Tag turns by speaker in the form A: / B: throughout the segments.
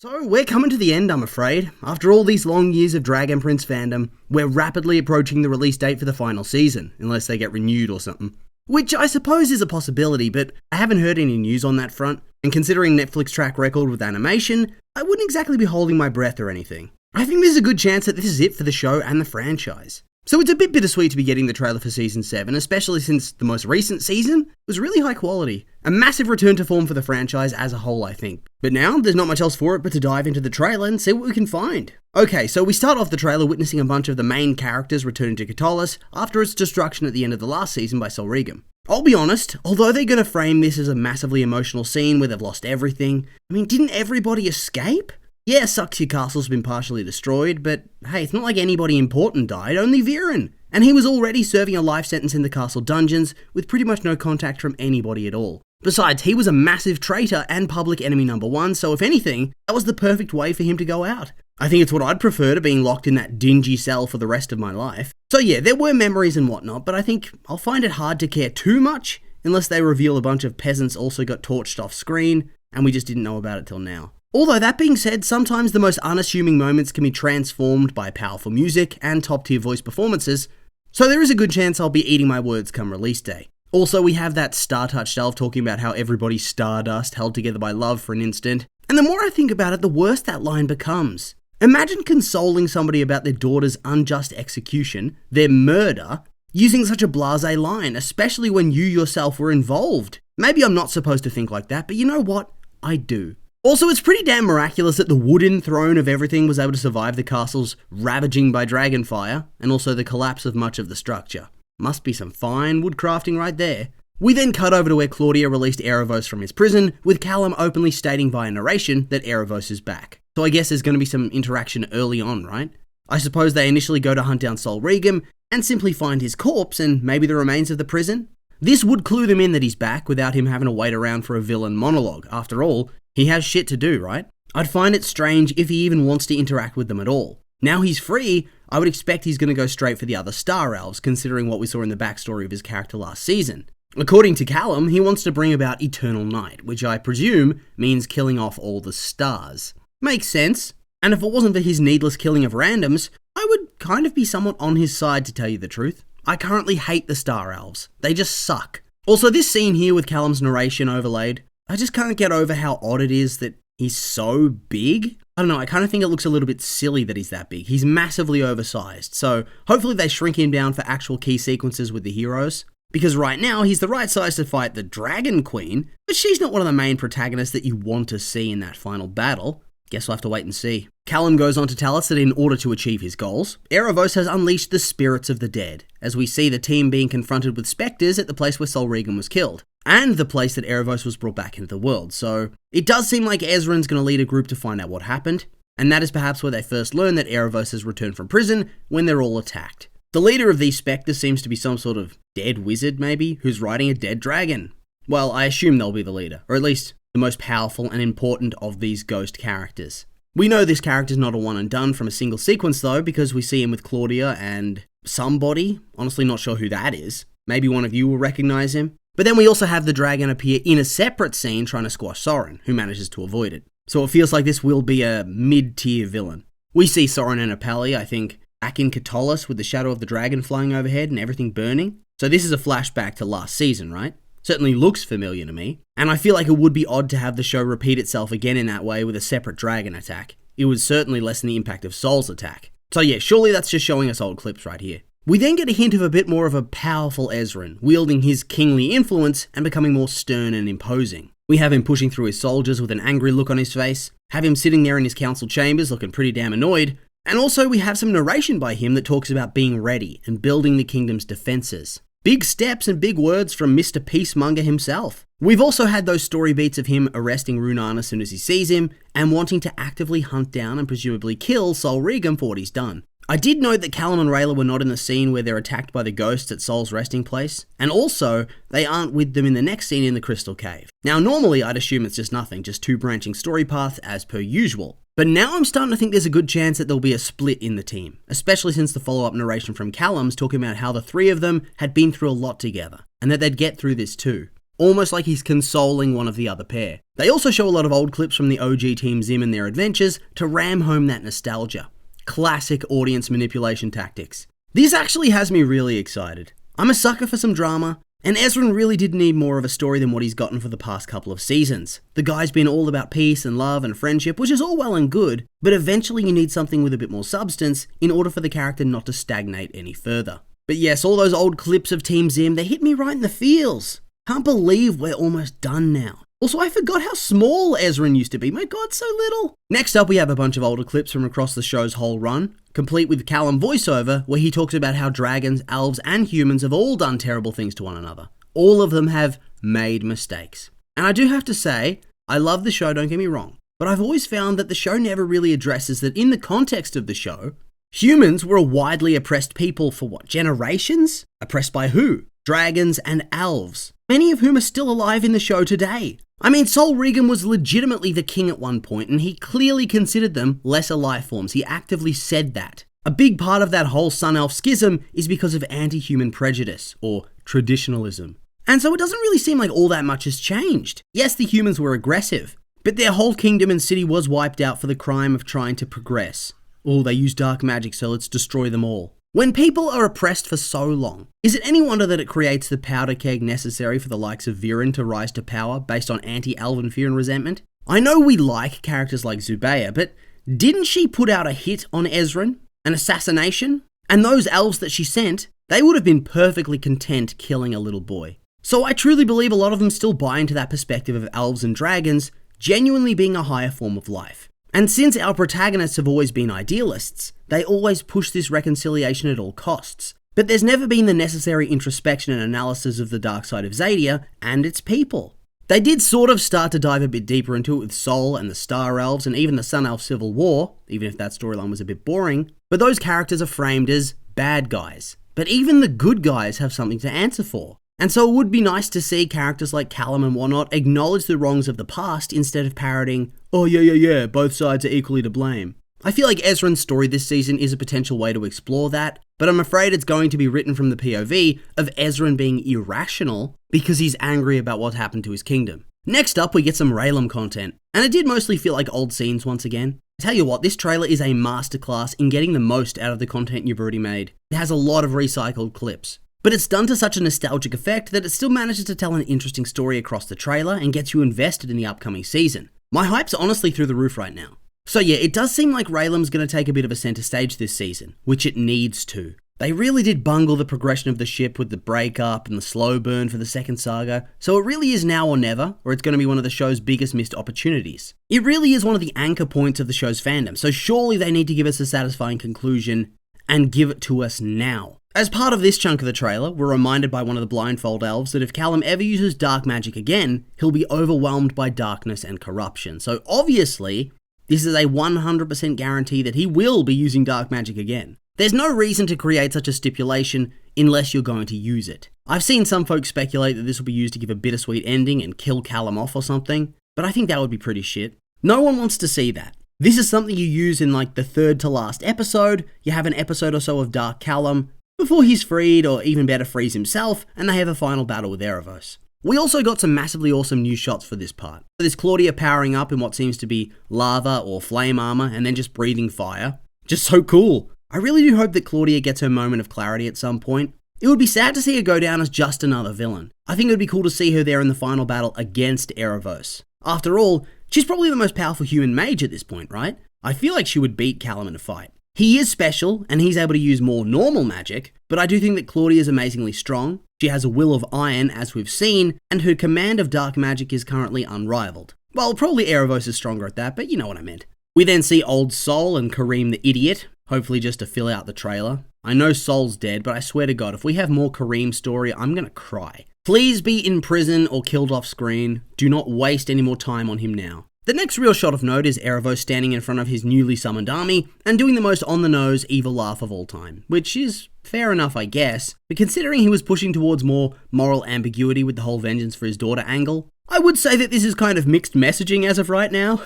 A: So, we're coming to the end, I'm afraid. After all these long years of Dragon Prince fandom, we're rapidly approaching the release date for the final season, unless they get renewed or something. Which I suppose is a possibility, but I haven't heard any news on that front, and considering Netflix's track record with animation, I wouldn't exactly be holding my breath or anything. I think there's a good chance that this is it for the show and the franchise. So it's a bit bittersweet to be getting the trailer for Season 7, especially since the most recent season was really high quality. A massive return to form for the franchise as a whole, I think. But now, there's not much else for it but to dive into the trailer and see what we can find. Okay, so we start off the trailer witnessing a bunch of the main characters returning to Katolis after its destruction at the end of the last season by Sol Regem. I'll be honest, although they're going to frame this as a massively emotional scene where they've lost everything, didn't everybody escape? Yeah, sucks your castle's been partially destroyed, but hey, it's not like anybody important died, only Viren. And he was already serving a life sentence in the castle dungeons, with pretty much no contact from anybody at all. Besides, he was a massive traitor and public enemy number one, so if anything, that was the perfect way for him to go out. I think it's what I'd prefer to being locked in that dingy cell for the rest of my life. So yeah, there were memories and whatnot, but I think I'll find it hard to care too much, unless they reveal a bunch of peasants also got torched off screen, and we just didn't know about it till now. Although that being said, sometimes the most unassuming moments can be transformed by powerful music and top-tier voice performances, so there is a good chance I'll be eating my words come release day. Also, we have that Star-Touched elf talking about how everybody's stardust held together by love for an instant, and the more I think about it, the worse that line becomes. Imagine consoling somebody about their daughter's unjust execution, their murder, using such a blasé line, especially when you yourself were involved. Maybe I'm not supposed to think like that, but you know what? I do. Also, it's pretty damn miraculous that the wooden throne of everything was able to survive the castle's ravaging by dragonfire, and also the collapse of much of the structure. Must be some fine woodcrafting right there. We then cut over to where Claudia released Erebos from his prison, with Callum openly stating via narration that Erebos is back. So I guess there's going to be some interaction early on, right? I suppose they initially go to hunt down Sol Regem, and simply find his corpse and maybe the remains of the prison. This would clue them in that he's back without him having to wait around for a villain monologue. After all, he has shit to do, right? I'd find it strange if he even wants to interact with them at all. Now he's free, I would expect he's going to go straight for the other Star Elves, considering what we saw in the backstory of his character last season. According to Callum, he wants to bring about eternal night, which I presume means killing off all the stars. Makes sense. And if it wasn't for his needless killing of randoms, I would kind of be somewhat on his side, to tell you the truth. I currently hate the Star Elves. They just suck. Also, this scene here with Callum's narration overlaid, I just can't get over how odd it is that he's so big. I don't know, I kind of think it looks a little bit silly that he's that big. He's massively oversized, so hopefully they shrink him down for actual key sequences with the heroes. Because right now, he's the right size to fight the Dragon Queen, but she's not one of the main protagonists that you want to see in that final battle. Guess we'll have to wait and see. Callum goes on to tell us that in order to achieve his goals, Erebos has unleashed the spirits of the dead, as we see the team being confronted with spectres at the place where Sol Regem was killed, and the place that Erebos was brought back into the world, so it does seem like Ezran's going to lead a group to find out what happened, and that is perhaps where they first learn that Erebos has returned from prison when they're all attacked. The leader of these spectres seems to be some sort of dead wizard, maybe, who's riding a dead dragon. Well, I assume they'll be the leader, or at least the most powerful and important of these ghost characters. We know this character's not a one and done from a single sequence though, because we see him with Claudia and somebody, honestly not sure who that is. Maybe one of you will recognize him. But then we also have the dragon appear in a separate scene trying to squash Soren, who manages to avoid it. So it feels like this will be a mid-tier villain. We see Soren and Apelli, I think, back in Katolis with the shadow of the dragon flying overhead and everything burning. So this is a flashback to last season, right? Certainly looks familiar to me, and I feel like it would be odd to have the show repeat itself again in that way with a separate dragon attack. It would certainly lessen the impact of Sol's attack. So yeah, surely that's just showing us old clips right here. We then get a hint of a bit more of a powerful Ezran, wielding his kingly influence and becoming more stern and imposing. We have him pushing through his soldiers with an angry look on his face, have him sitting there in his council chambers looking pretty damn annoyed, and also we have some narration by him that talks about being ready and building the kingdom's defenses. Big steps and big words from Mr. Peacemonger himself. We've also had those story beats of him arresting Runan as soon as he sees him, and wanting to actively hunt down and presumably kill Sol Regem for what he's done. I did note that Callum and Rayla were not in the scene where they're attacked by the ghosts at Sol's resting place, and also, they aren't with them in the next scene in the Crystal Cave. Now normally I'd assume it's just nothing, just two branching story paths as per usual. But now I'm starting to think there's a good chance that there'll be a split in the team, especially since the follow-up narration from Callum's talking about how the three of them had been through a lot together, and that they'd get through this too. almost like he's consoling one of the other pair. They also show a lot of old clips from the OG Team Zim and their adventures to ram home that nostalgia. Classic audience manipulation tactics. This actually has me really excited. I'm a sucker for some drama, and Ezran really did need more of a story than what he's gotten for the past couple of seasons. The guy's been all about peace and love and friendship, which is all well and good, but eventually you need something with a bit more substance in order for the character not to stagnate any further. But yes, all those old clips of Team Zim, they hit me right in the feels. Can't believe we're almost done now. Also, I forgot how small Ezran used to be. My god, so little. Next up, we have a bunch of older clips from across the show's whole run, complete with Callum voiceover, where he talks about how dragons, elves, and humans have all done terrible things to one another. All of them have made mistakes. And I do have to say, I love the show, don't get me wrong, but I've always found that the show never really addresses that in the context of the show, humans were a widely oppressed people for what, generations? Oppressed by who? Dragons and elves, many of whom are still alive in the show today. I mean, Sol Regan was legitimately the king at one point, and he clearly considered them lesser life forms. He actively said that. A big part of that whole Sun-Elf schism is because of anti-human prejudice, or traditionalism. And so it doesn't really seem like all that much has changed. Yes, the humans were aggressive, but their whole kingdom and city was wiped out for the crime of trying to progress. Oh, they use dark magic, so let's destroy them all. When people are oppressed for so long, is it any wonder that it creates the powder keg necessary for the likes of Viren to rise to power based on anti-elven fear and resentment? I know we like characters like Zubeia, but didn't she put out a hit on Ezran? An assassination? And those elves that she sent, they would have been perfectly content killing a little boy. So I truly believe a lot of them still buy into that perspective of elves and dragons genuinely being a higher form of life. And since our protagonists have always been idealists, they always push this reconciliation at all costs. But there's never been the necessary introspection and analysis of the dark side of Xadia and its people. They did sort of start to dive a bit deeper into it with Sol and the Star Elves and even the Sun Elf Civil War, even if that storyline was a bit boring, but those characters are framed as bad guys. But even the good guys have something to answer for. And so it would be nice to see characters like Callum and whatnot acknowledge the wrongs of the past instead of parroting, oh yeah, both sides are equally to blame. I feel like Ezran's story this season is a potential way to explore that, but I'm afraid it's going to be written from the POV of Ezran being irrational because he's angry about what happened to his kingdom. Next up, we get some Raylan content, and it did mostly feel like old scenes once again. I tell you what, this trailer is a masterclass in getting the most out of the content you've already made. It has a lot of recycled clips. But it's done to such a nostalgic effect that it still manages to tell an interesting story across the trailer and gets you invested in the upcoming season. My hype's honestly through the roof right now. So yeah, it does seem like Raylan's going to take a bit of a center stage this season, which it needs to. They really did bungle the progression of the ship with the breakup and the slow burn for the second saga, so it really is now or never, or it's going to be one of the show's biggest missed opportunities. It really is one of the anchor points of the show's fandom, so surely they need to give us a satisfying conclusion and give it to us now. As part of this chunk of the trailer, we're reminded by one of the blindfold elves that if Callum ever uses dark magic again, he'll be overwhelmed by darkness and corruption. So obviously, this is a 100% guarantee that he will be using dark magic again. There's no reason to create such a stipulation unless you're going to use it. I've seen some folks speculate that this will be used to give a bittersweet ending and kill Callum off or something, but I think that would be pretty shit. No one wants to see that. This is something you use in like the third to last episode. You have an episode or so of Dark Callum before he's freed, or even better, frees himself, and they have a final battle with Erebos. We also got some massively awesome new shots for this part. There's Claudia powering up in what seems to be lava or flame armor, and then just breathing fire. Just so cool. I really do hope that Claudia gets her moment of clarity at some point. It would be sad to see her go down as just another villain. I think it would be cool to see her there in the final battle against Erebos. After all, she's probably the most powerful human mage at this point, right? I feel like she would beat Callum in a fight. He is special, and he's able to use more normal magic, but I do think that Claudia is amazingly strong. She has a will of iron, as we've seen, and her command of dark magic is currently unrivaled. Well, probably Erebos is stronger at that, but you know what I meant. We then see old Sol and Kareem the idiot, hopefully just to fill out the trailer. I know Sol's dead, but I swear to God, if we have more Kareem story, I'm gonna cry. Please be in prison or killed off screen. Do not waste any more time on him now. The next real shot of note is Erebos standing in front of his newly summoned army and doing the most on-the-nose evil laugh of all time, which is fair enough, I guess, but considering he was pushing towards more moral ambiguity with the whole vengeance for his daughter angle, I would say that this is kind of mixed messaging as of right now.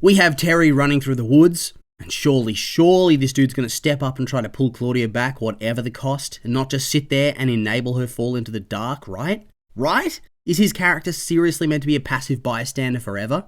A: We have Terry running through the woods, and surely this dude's going to step up and try to pull Claudia back whatever the cost, and not just sit there and enable her fall into the dark, right? Right? Is his character seriously meant to be a passive bystander forever?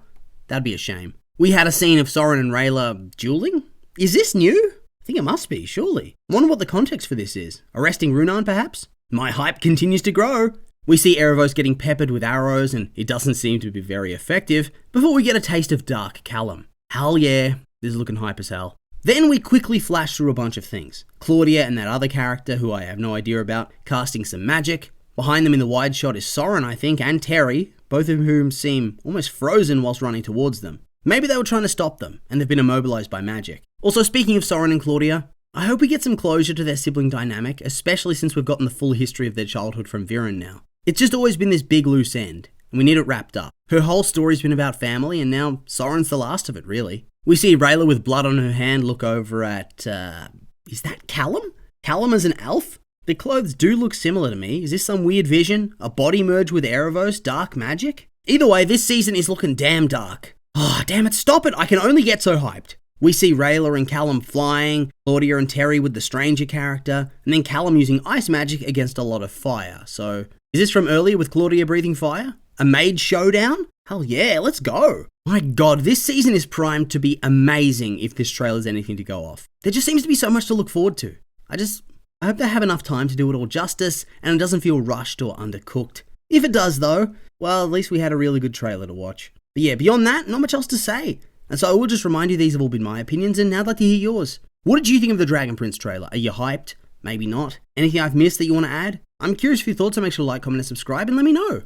A: That'd be a shame. We had a scene of Soren and Rayla dueling? Is this new? I think it must be, surely. I wonder what the context for this is. Arresting Runan, perhaps? My hype continues to grow. We see Erebos getting peppered with arrows, and it doesn't seem to be very effective, before we get a taste of Dark Callum. Hell yeah, this is looking hype as hell. Then we quickly flash through a bunch of things. Claudia and that other character, who I have no idea about, casting some magic. Behind them in the wide shot is Soren, I think, and Terry, both of whom seem almost frozen whilst running towards them. Maybe they were trying to stop them, and they've been immobilized by magic. Also, speaking of Soren and Claudia, I hope we get some closure to their sibling dynamic, especially since we've gotten the full history of their childhood from Viren now. It's just always been this big loose end, and we need it wrapped up. Her whole story's been about family, and now Soren's the last of it, really. We see Rayla with blood on her hand look over at, is that Callum? Callum as an elf? The clothes do look similar to me. Is this some weird vision? A body merge with Erebos? Dark magic? Either way, this season is looking damn dark. Ah, damn it, stop it! I can only get so hyped. We see Rayla and Callum flying, Claudia and Terry with the stranger character, and then Callum using ice magic against a lot of fire. So, is this from earlier with Claudia breathing fire? A mage showdown? Hell yeah, let's go! My god, this season is primed to be amazing if this trailer's anything to go off. There just seems to be so much to look forward to. I hope they have enough time to do it all justice, and it doesn't feel rushed or undercooked. If it does though, well, at least we had a really good trailer to watch. But yeah, beyond that, not much else to say. And so I will just remind you these have all been my opinions, and now I'd like to hear yours. What did you think of the Dragon Prince trailer? Are you hyped? Maybe not. Anything I've missed that you want to add? I'm curious for your thoughts, so make sure to like, comment, and subscribe, and let me know.